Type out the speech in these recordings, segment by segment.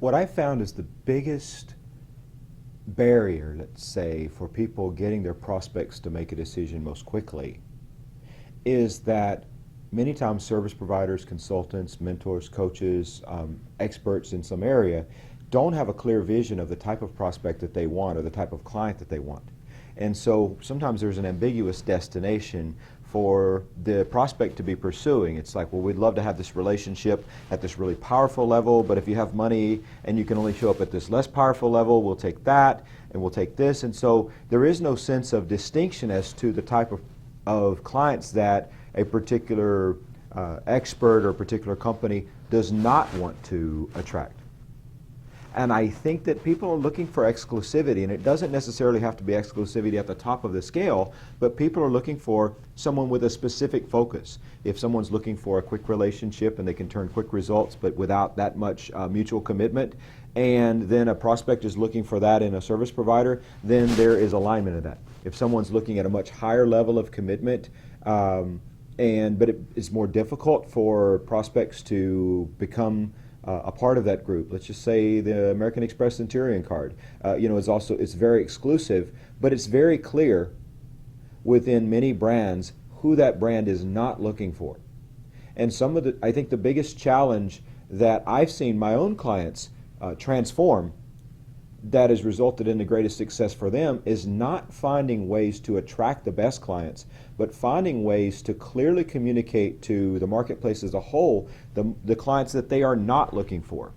What I found is the biggest barrier, let's say, for people getting their prospects to make a decision most quickly is that many times service providers, consultants, mentors, coaches, experts in some area don't have a clear vision of the type of prospect that they want or the type of client that they want. And so sometimes there's an ambiguous destination for the prospect to be pursuing. It's like, well, we'd love to have this relationship at this really powerful level, but if you have money and you can only show up at this less powerful level, we'll take that and we'll take this. And so there is no sense of distinction as to the type of clients that a particular expert or a particular company does not want to attract. And I think that people are looking for exclusivity, and it doesn't necessarily have to be exclusivity at the top of the scale, but people are looking for someone with a specific focus. If someone's looking for a quick relationship and they can turn quick results but without that much mutual commitment, and then a prospect is looking for that in a service provider, then there is alignment of that. If someone's looking at a much higher level of commitment, but it's more difficult for prospects to become a part of that group. Let's just say the American Express Centurion card. It's very exclusive, but it's very clear within many brands who that brand is not looking for. And I think the biggest challenge that I've seen my own clients transform that has resulted in the greatest success for them is not finding ways to attract the best clients, but finding ways to clearly communicate to the marketplace as a whole the clients that they are not looking for.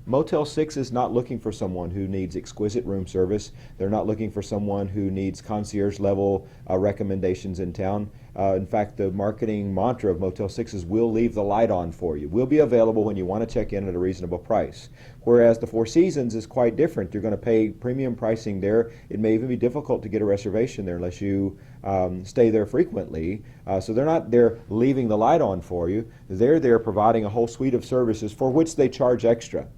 Motel 6 is not looking for someone who needs exquisite room service. They're not looking for someone who needs concierge level recommendations in town. In fact, the marketing mantra of Motel 6 is we'll leave the light on for you. We'll be available when you want to check in at a reasonable price. Whereas the Four Seasons is quite different. You're going to pay premium pricing there. It may even be difficult to get a reservation there unless you stay there frequently. So they're not there leaving the light on for you. They're there providing a whole suite of services for which they charge extra.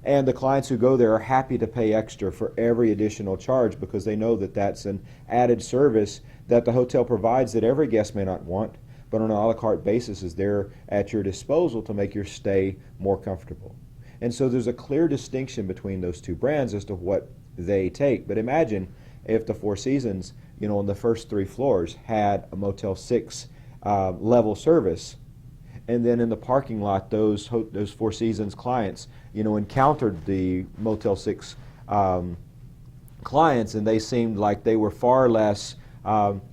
And the clients who go there are happy to pay extra for every additional charge because they know that that's an added service that the hotel provides that every guest may not want, but on an a la carte basis is there at your disposal to make your stay more comfortable. And so there's a clear distinction between those two brands as to what they take. But imagine if the Four Seasons, on the first 3 floors had a Motel 6 level service, and then in the parking lot those Four Seasons clients encountered the Motel 6 clients, and they seemed like they were far less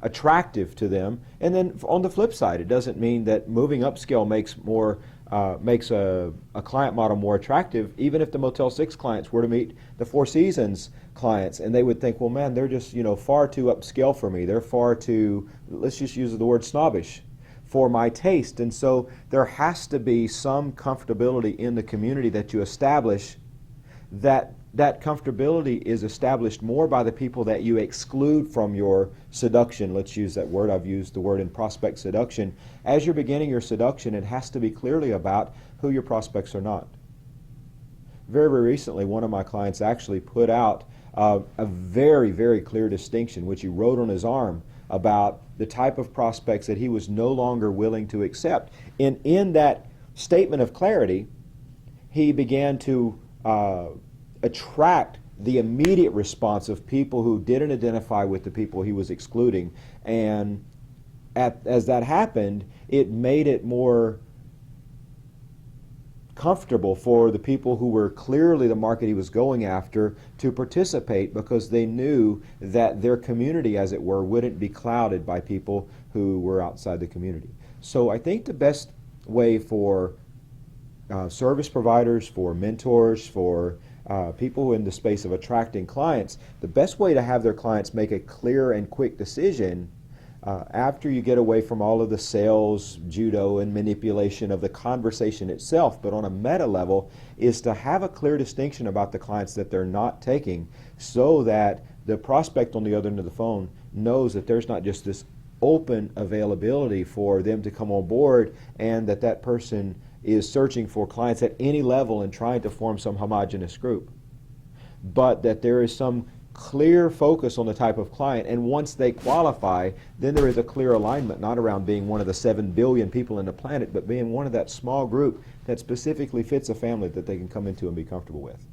attractive to them. And then on the flip side, it doesn't mean that moving upscale makes a client model more attractive. Even if the Motel 6 clients were to meet the Four Seasons clients, and they would think, well, man, they're just far too upscale for me. They're far too, let's just use the word snobbish for my taste. And so there has to be some comfortability in the community that you establish. That comfortability is established more by the people that you exclude from your seduction. Let's use that word. I've used the word in prospect seduction. As you're beginning your seduction, it has to be clearly about who your prospects are not. Very, very recently, one of my clients actually put out a very, very clear distinction, which he wrote on his arm, about the type of prospects that he was no longer willing to accept. And in that statement of clarity, he began to attract the immediate response of people who didn't identify with the people he was excluding. And as that happened, it made it more comfortable for the people who were clearly the market he was going after to participate, because they knew that their community, as it were, wouldn't be clouded by people who were outside the community. So I think the best way for service providers, for mentors, for people in the space of attracting clients, the best way to have their clients make a clear and quick decision after you get away from all of the sales, judo, and manipulation of the conversation itself, but on a meta level, is to have a clear distinction about the clients that they're not taking, so that the prospect on the other end of the phone knows that there's not just this open availability for them to come on board, and that person is searching for clients at any level and trying to form some homogeneous group, but that there is some clear focus on the type of client, and once they qualify, then there is a clear alignment, not around being one of the 7 billion people on the planet, but being one of that small group that specifically fits a family that they can come into and be comfortable with.